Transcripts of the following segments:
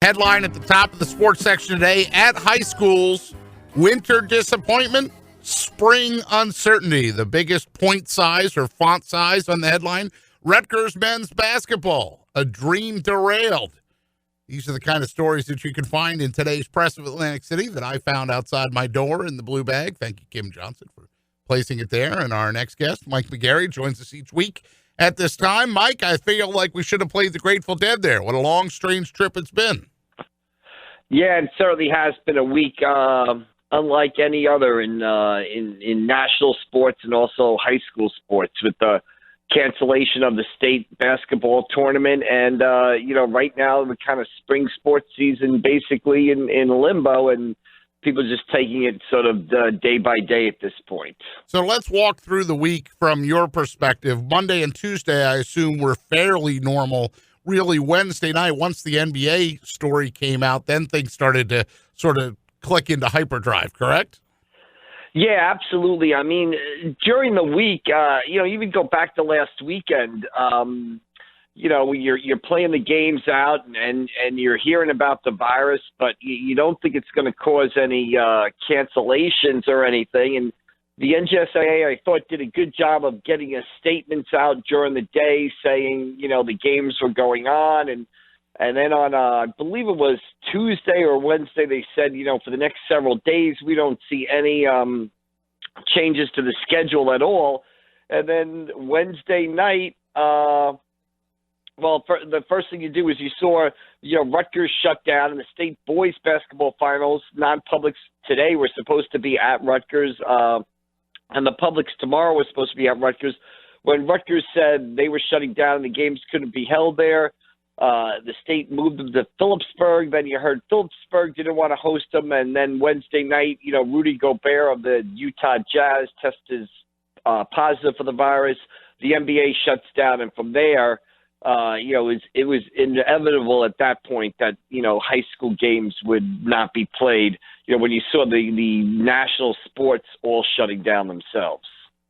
Headline at the top of the sports section today, at high schools, winter disappointment, spring uncertainty. The biggest point size or font size on the headline, Rutgers men's basketball, a dream derailed. These are the kind of stories that you can find in today's Press of Atlantic City that I found outside my door in the blue bag. Thank you, Kim Johnson, for placing it there. And our next guest, Mike McGarry, joins us each week at this time. Mike, I feel like we should have played the Grateful Dead there. What a long, strange trip it's been. Yeah, it certainly has been a week unlike any other in national sports and also high school sports, with the cancellation of the state basketball tournament. And, right now the kind of spring sports season basically in limbo, and people just taking it sort of day by day at this point. So let's walk through the week from your perspective. Monday and Tuesday, I assume, were fairly normal. Really, Wednesday night, once the NBA story came out, then things started to sort of click into hyperdrive, correct? Yeah, absolutely. I mean, during the week, even go back to last weekend, you're playing the games out and you're hearing about the virus, but you don't think it's going to cause any cancellations or anything. And the NJSAA, I thought, did a good job of getting statements out during the day saying, the games were going on. And then on, I believe it was Tuesday or Wednesday, they said, for the next several days, we don't see any changes to the schedule at all. And then Wednesday night, the first thing you do is you saw, Rutgers shut down, and the state boys basketball finals, non-publics today, were supposed to be at Rutgers, and the publics tomorrow were supposed to be at Rutgers. When Rutgers said they were shutting down and the games couldn't be held there, the state moved them to Phillipsburg. Then you heard Phillipsburg didn't want to host them. And then Wednesday night, Rudy Gobert of the Utah Jazz tested positive for the virus. The NBA shuts down. And from there, it was inevitable at that point that, high school games would not be played, when you saw the national sports all shutting down themselves.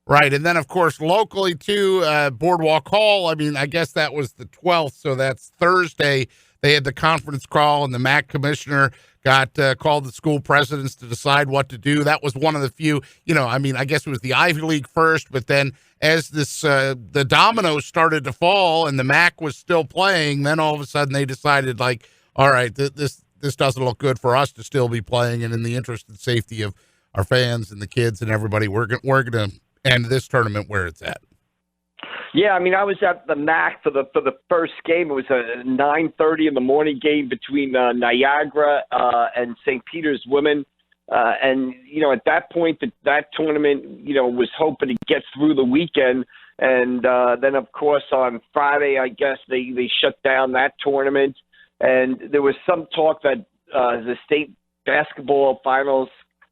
Right, and then, of course, locally, too, Boardwalk Hall, I guess that was the 12th, so that's Thursday. They had the conference call, and the MAC commissioner got called the school presidents to decide what to do. That was one of the few, I guess it was the Ivy League first, but then as the dominoes started to fall and the MAC was still playing, then all of a sudden they decided, all right, this doesn't look good for us to still be playing, and in the interest and safety of our fans and the kids and everybody, we're going to end this tournament where it's at. Yeah, I was at the MAC for the first game. It was a 9:30 in the morning game between Niagara and St. Peter's women. And, at that point, that tournament, was hoping to get through the weekend. And then, of course, on Friday, I guess, they shut down that tournament. And there was some talk that the state basketball finals,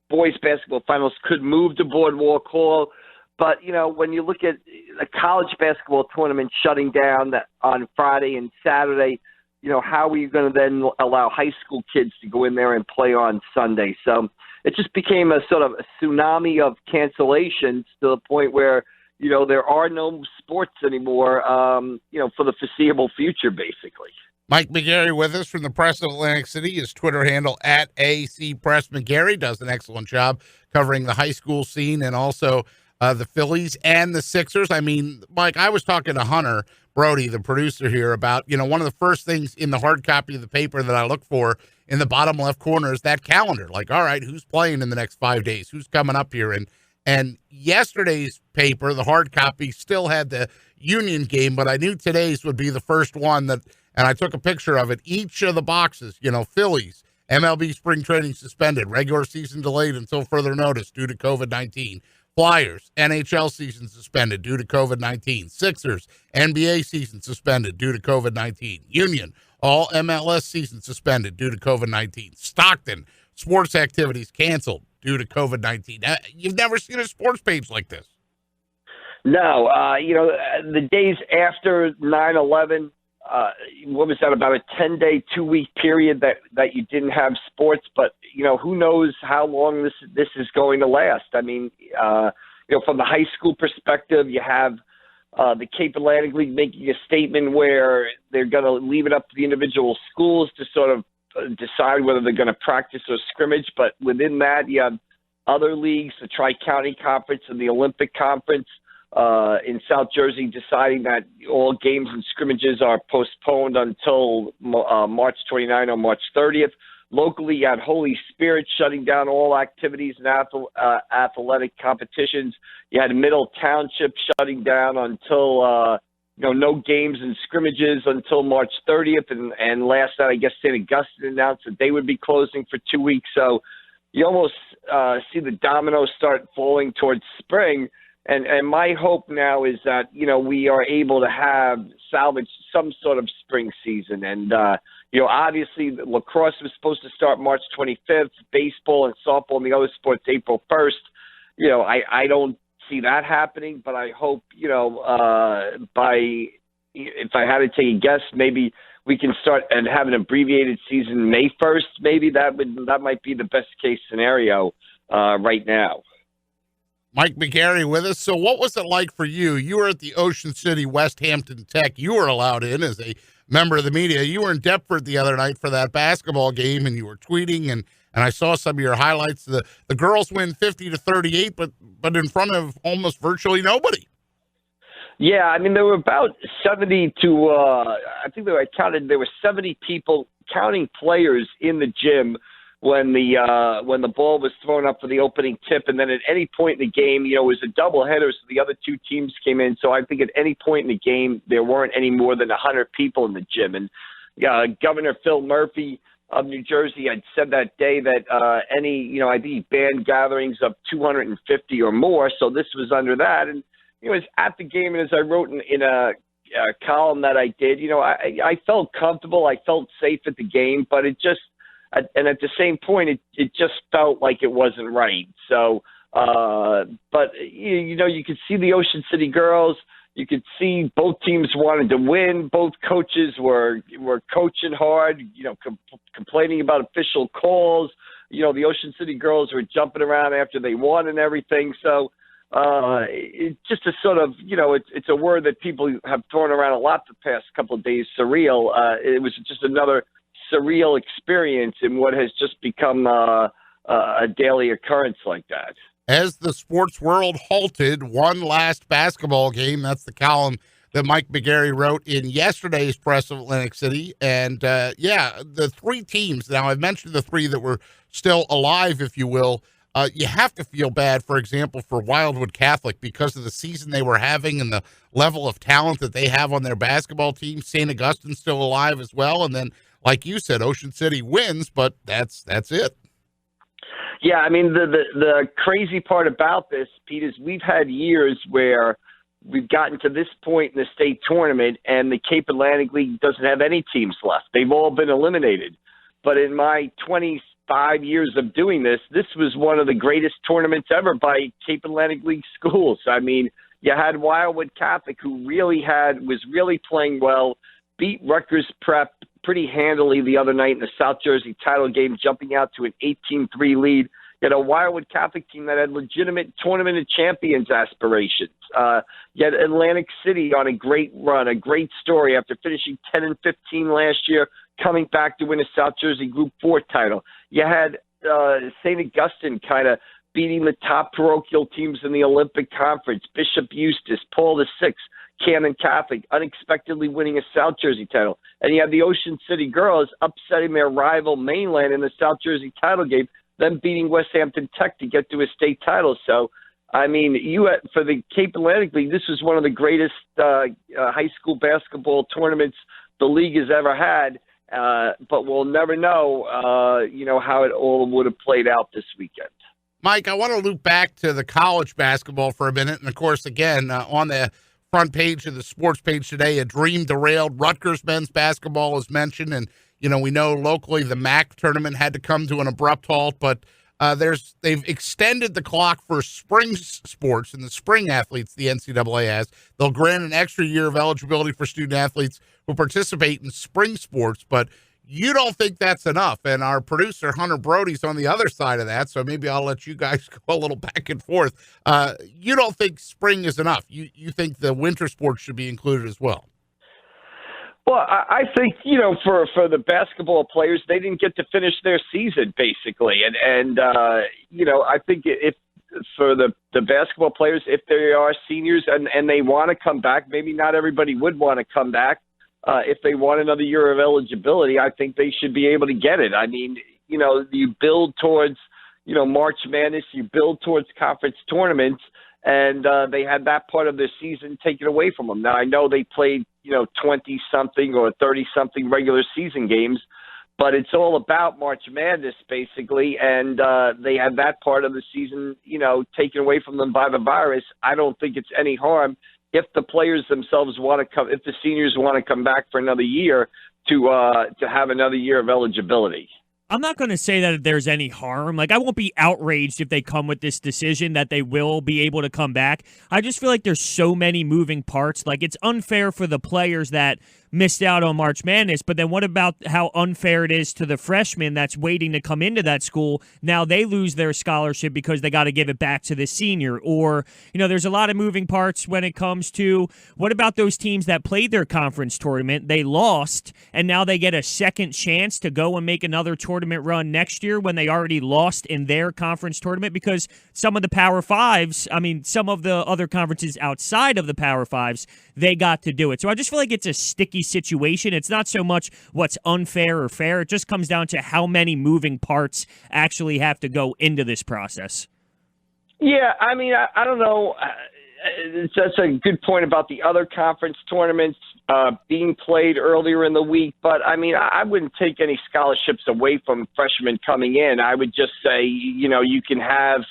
boys basketball finals, could move to Boardwalk Hall. But, when you look at a college basketball tournament shutting down on Friday and Saturday, how are you going to then allow high school kids to go in there and play on Sunday? So it just became a sort of a tsunami of cancellations to the point where, there are no sports anymore, for the foreseeable future, basically. Mike McGarry with us from the Press of Atlantic City. His Twitter handle at @ACPressMcGarry does an excellent job covering the high school scene and also the Phillies and the Sixers. Mike, I was talking to Hunter Brody, the producer here, about, one of the first things in the hard copy of the paper that I look for in the bottom left corner is that calendar. All right, who's playing in the next 5 days? Who's coming up here? And yesterday's paper, the hard copy, still had the Union game, but I knew today's would be the first one and I took a picture of it. Each of the boxes, Phillies, MLB spring training suspended, regular season delayed until further notice due to COVID-19. Flyers, NHL season suspended due to COVID-19. Sixers, NBA season suspended due to COVID-19. Union, all MLS season suspended due to COVID-19. Stockton, sports activities canceled due to COVID-19. You've never seen a sports page like this. No, the days after 9/11, what was that, about a 10-day, 2-week period that you didn't have sports, but who knows how long this is going to last. From the high school perspective, you have the Cape Atlantic League making a statement where they're going to leave it up to the individual schools to sort of decide whether they're going to practice or scrimmage. But within that, you have other leagues, the Tri-County Conference and the Olympic Conference in South Jersey, deciding that all games and scrimmages are postponed until March 29 or March 30th. Locally, you had Holy Spirit shutting down all activities and athletic competitions. You had Middle Township shutting down until no games and scrimmages until March 30th. And last night, I guess St. Augustine announced that they would be closing for 2 weeks. So you almost see the dominoes start falling towards spring. And my hope now is that, we are able to salvage some sort of spring season. And, obviously lacrosse was supposed to start March 25th, baseball and softball and the other sports April 1st. I don't see that happening, but I hope, if I had to take a guess, maybe we can start and have an abbreviated season May 1st. Maybe that might be the best case scenario right now. Mike McGarry with us. So what was it like for you? You were at the Ocean City West Hampton Tech. You were allowed in as a member of the media. You were in Deptford the other night for that basketball game, and you were tweeting, and I saw some of your highlights. The girls win 50-38, but in front of almost virtually nobody. Yeah, I mean, there were about 70 to, I think there were 70 people, counting players in the gym when the ball was thrown up for the opening tip. And then at any point in the game, it was a doubleheader, so the other two teams came in. So I think at any point in the game, there weren't any more than 100 people in the gym. And Governor Phil Murphy of New Jersey had said that day that I think banned gatherings of 250 or more. So this was under that. And it was at the game, and as I wrote in a column that I did, I felt comfortable. I felt safe at the game, but it just, and at the same point, it just felt like it wasn't right. So, but you could see the Ocean City girls. You could see both teams wanted to win. Both coaches were coaching hard. Complaining about official calls. The Ocean City girls were jumping around after they won and everything. So. It's just a sort of, it's a word that people have thrown around a lot the past couple of days, surreal. It was just another surreal experience in what has just become a daily occurrence like that. As the sports world halted one last basketball game, that's the column that Mike McGarry wrote in yesterday's Press of Atlantic City. And, the three teams, now I've mentioned the three that were still alive, if you will. You have to feel bad, for example, for Wildwood Catholic because of the season they were having and the level of talent that they have on their basketball team. St. Augustine's still alive as well. And then, like you said, Ocean City wins, but that's it. Yeah, I mean, the crazy part about this, Pete, is we've had years where we've gotten to this point in the state tournament and the Cape Atlantic League doesn't have any teams left. They've all been eliminated. But in my 25 years of doing this was one of the greatest tournaments ever by Cape Atlantic League schools. I mean, you had Wildwood Catholic, who was really playing well, beat Rutgers Prep pretty handily the other night in the South Jersey title game, jumping out to an 18-3 lead. You had a Wildwood Catholic team that had legitimate tournament of champions aspirations. You had Atlantic City on a great run, a great story after finishing 10-15 last year, coming back to win a South Jersey Group 4 title. You had St. Augustine kind of beating the top parochial teams in the Olympic Conference, Bishop Eustace, Paul VI, Cannon Catholic, unexpectedly winning a South Jersey title. And you have the Ocean City girls upsetting their rival Mainland in the South Jersey title game, then beating West Hampton Tech to get to a state title. So, I mean, for the Cape Atlantic League, this was one of the greatest high school basketball tournaments the league has ever had. But we'll never know, how it all would have played out this weekend. Mike, I want to loop back to the college basketball for a minute. And, of course, again, on the front page of the sports page today, a dream derailed. Rutgers men's basketball is mentioned. And, we know locally the MAC tournament had to come to an abrupt halt. But they've extended the clock for spring sports and the spring athletes the NCAA has. They'll grant an extra year of eligibility for student athletes who participate in spring sports, but you don't think that's enough. And our producer, Hunter Brody's on the other side of that, so maybe I'll let you guys go a little back and forth. You don't think spring is enough. You think the winter sports should be included as well. Well, I think, for the basketball players, they didn't get to finish their season basically, and I think if for the basketball players, if they are seniors and they want to come back, maybe not everybody would want to come back. If they want another year of eligibility, I think they should be able to get it. I mean, you build towards, March Madness, you build towards conference tournaments, and they had that part of their season taken away from them. Now, I know they played, 20-something or 30-something regular season games, but it's all about March Madness, basically, and they had that part of the season, taken away from them by the virus. I don't think it's any harm if the players themselves want to come, if the seniors want to come back for another year to have another year of eligibility. I'm not going to say that there's any harm. Like, I won't be outraged if they come with this decision that they will be able to come back. I just feel like there's so many moving parts. Like, it's unfair for the players that missed out on March Madness, but then what about how unfair it is to the freshmen that's waiting to come into that school? Now they lose their scholarship because they got to give it back to the senior. Or, there's a lot of moving parts when it comes to what about those teams that played their conference tournament, they lost, and now they get a second chance to go and make another tournament run next year when they already lost in their conference tournament, because some of the Power Fives, some of the other conferences outside of the Power Fives, they got to do it. So I just feel like it's a sticky situation. It's not so much what's unfair or fair. It just comes down to how many moving parts actually have to go into this process. Yeah, I don't know. That's a good point about the other conference tournaments being played earlier in the week. But, I wouldn't take any scholarships away from freshmen coming in. I would just say, you can have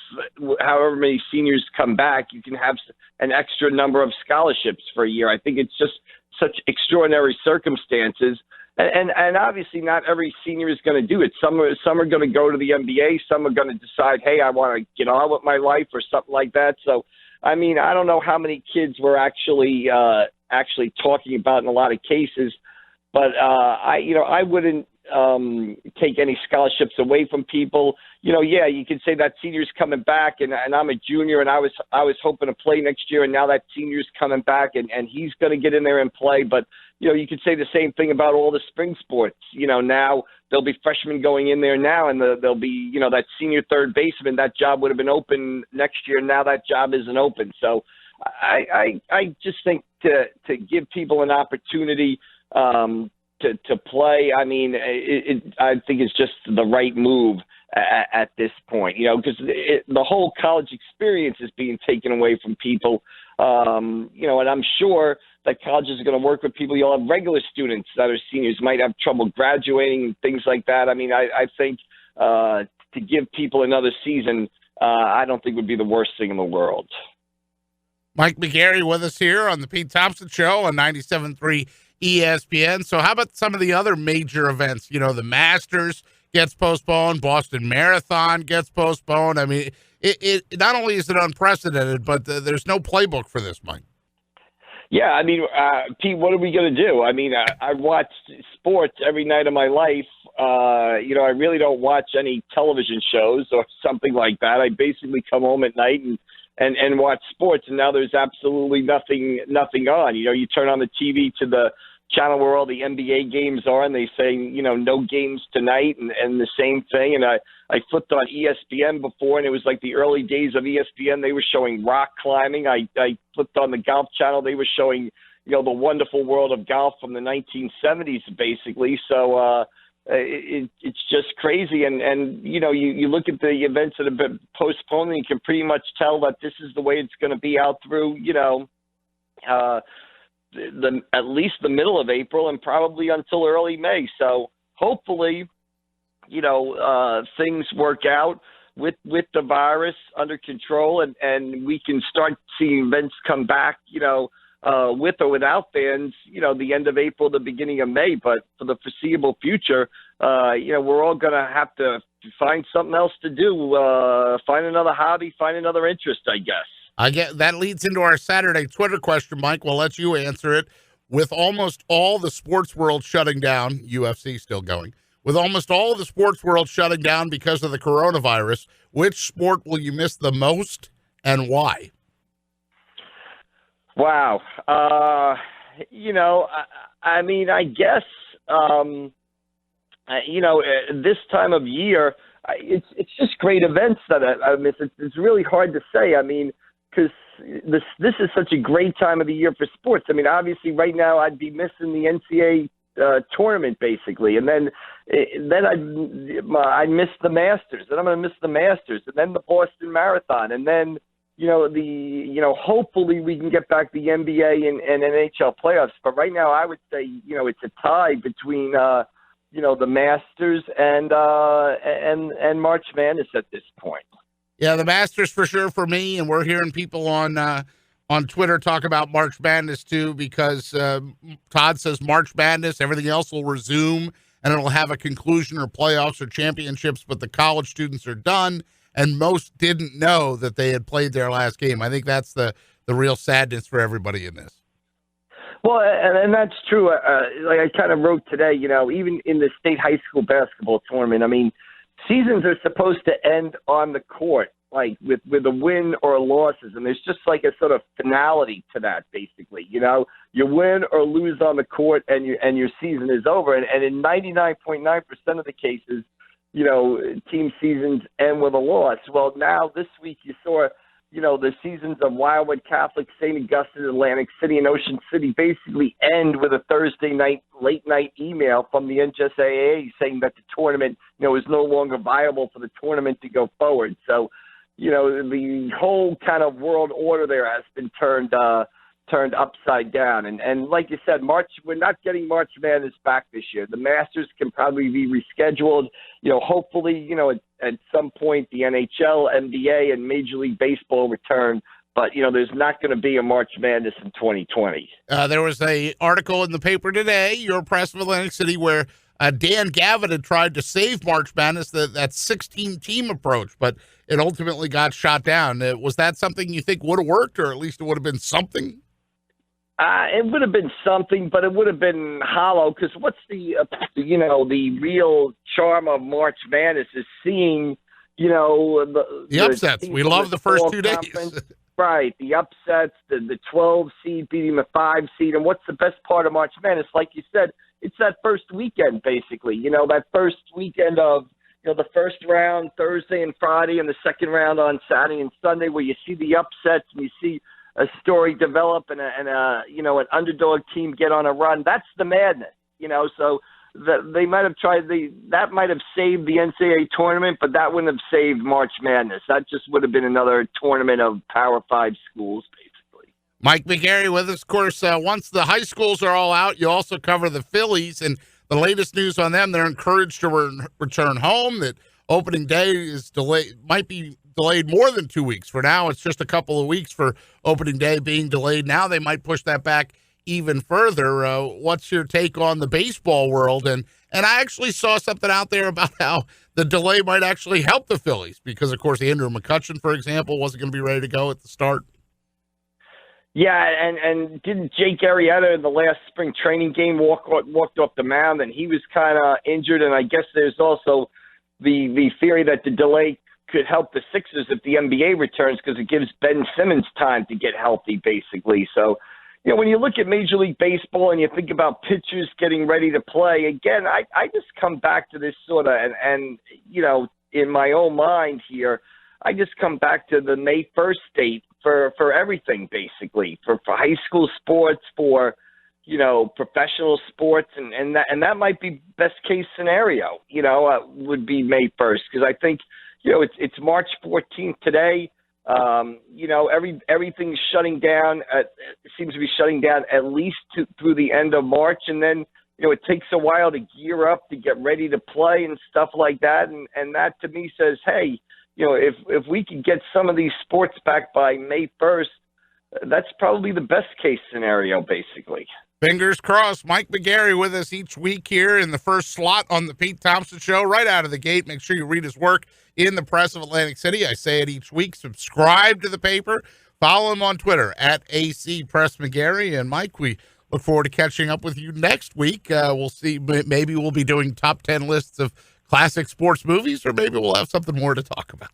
however many seniors come back, you can have an extra number of scholarships for a year. I think it's just such extraordinary circumstances. And obviously not every senior is going to do it. Some are going to go to the NBA. Some are going to decide, hey, I want to get on with my life or something like that. So, I don't know how many kids we're actually talking about in a lot of cases, but I wouldn't take any scholarships away from people. Yeah, you could say that senior's coming back, and I'm a junior, and I was hoping to play next year, and now that senior's coming back, and he's going to get in there and play. But you could say the same thing about all the spring sports. Now there'll be freshmen going in there now, and there'll be that senior third baseman. That job would have been open next year. Now that job isn't open. So I just think to give people an opportunity to play. I think it's just the right move at this point, because the whole college experience is being taken away from people, and I'm sure that colleges are going to work with people. You'll have regular students that are seniors, might have trouble graduating and things like that. I think to give people another season, I don't think would be the worst thing in the world. Mike McGarry with us here on the Pete Thompson Show on 97.3 ESPN. So how about some of the other major events? The Masters gets postponed, Boston Marathon gets postponed. It not only is it unprecedented, but there's no playbook for this, Mike. Yeah, Pete, what are we going to do? I watch sports every night of my life. I really don't watch any television shows or something like that. I basically come home at night and watch sports, and now there's absolutely nothing on. You turn on the TV to the channel where all the NBA games are, and they say, no games tonight, and the same thing. And I flipped on ESPN before, and it was like the early days of ESPN. They were showing rock climbing. I flipped on the golf channel. They were showing, the wonderful world of golf from the 1970s, basically. So it's just crazy. And you look at the events that have been postponed, and you can pretty much tell that this is the way it's going to be out through, at least the middle of April and probably until early May. So hopefully, things work out with the virus under control, and we can start seeing events come back, with or without fans, the end of April, the beginning of May. But for the foreseeable future, we're all going to have to find something else to do, find another hobby, find another interest, I guess. That leads into our Saturday Twitter question, Mike. We'll let you answer it. With almost all the sports world shutting down, UFC still going, with almost all of the sports world shutting down because of the coronavirus, which sport will you miss the most and why? Wow. I mean, I guess, this time of year, it's just great events that I miss. It's really hard to say. I mean, because this is such a great time of the year for sports. I mean, obviously, right now I'd be missing the NCAA tournament basically, and then I'd miss the Masters, and I'm going to miss the Masters, and then the Boston Marathon, and then hopefully we can get back the NBA and NHL playoffs. But right now, I would say it's a tie between the Masters and March Madness at this point. Yeah, the Masters for sure for me, and we're hearing people on Twitter talk about March Madness too, because Todd says March Madness, everything else will resume, and it'll have a conclusion or playoffs or championships, but the college students are done, and most didn't know that they had played their last game. I think that's the real sadness for everybody in this. Well, and that's true. Like I kind of wrote today, even in the state high school basketball tournament, I mean, seasons are supposed to end on the court, like with a win or losses, and there's just like a sort of finality to that, basically. You win or lose on the court, and your season is over. And in 99.9% of the cases, team seasons end with a loss. Well, now this week you saw, the seasons of Wildwood Catholic, St. Augustine, Atlantic City, and Ocean City basically end with a Thursday night, late night email from the NJSAA saying that the tournament, is no longer viable for the tournament to go forward. So, the whole kind of world order there has been turned upside down. And like you said, we're not getting March Madness back this year. The Masters can probably be rescheduled. Hopefully, at some point the NHL, NBA, and Major League Baseball return. But, there's not going to be a March Madness in 2020. There was a article in the paper today, your Press of Atlantic City, where Dan Gavin had tried to save March Madness, that 16-team approach, but it ultimately got shot down. Was that something you think would have worked, or at least it would have been something? It would have been something, but it would have been hollow, because what's the real charm of March Madness is seeing, the upsets. We love the first 2 days. Right, the upsets, the 12 seed beating the 5 seed, and what's the best part of March Madness? Like you said, it's that first weekend, basically. That first weekend of, the first round Thursday and Friday, and the second round on Saturday and Sunday, where you see the upsets and you see a story develop and an underdog team get on a run. That's the madness, So they might have tried that might have saved the NCAA tournament, but that wouldn't have saved March Madness. That just would have been another tournament of Power 5 schools, basically. Mike McGarry with us. Of course, once the high schools are all out, you also cover the Phillies, and the latest news on them, they're encouraged to return home. That opening day is delayed, might be delayed more than 2 weeks. For now, it's just a couple of weeks for opening day being delayed. Now they might push that back even further. What's your take on the baseball world? And I actually saw something out there about how the delay might actually help the Phillies because, of course, Andrew McCutchen, for example, wasn't going to be ready to go at the start. Yeah, and didn't Jake Arrieta in the last spring training game walked off the mound, and he was kind of injured, and I guess there's also the theory that the delay could help the Sixers if the NBA returns because it gives Ben Simmons time to get healthy, basically. So, when you look at Major League Baseball and you think about pitchers getting ready to play, again, I just come back to this sort of, and in my own mind here, I just come back to the May 1st date for everything, basically, for high school sports, for, professional sports, and that might be best case scenario, would be May 1st, because I think, it's March 14th today. Everything's shutting down. It seems to be shutting down at least through the end of March, and then it takes a while to gear up to get ready to play and stuff like that. And that to me says, hey, if we could get some of these sports back by May 1st, that's probably the best case scenario, basically. Fingers crossed. Mike McGarry with us each week here in the first slot on the Pete Thompson Show, right out of the gate. Make sure you read his work in the Press of Atlantic City. I say it each week. Subscribe to the paper. Follow him on Twitter at AC Press McGarry. And Mike, we look forward to catching up with you next week. We'll see. Maybe we'll be doing top 10 lists of classic sports movies, or maybe we'll have something more to talk about.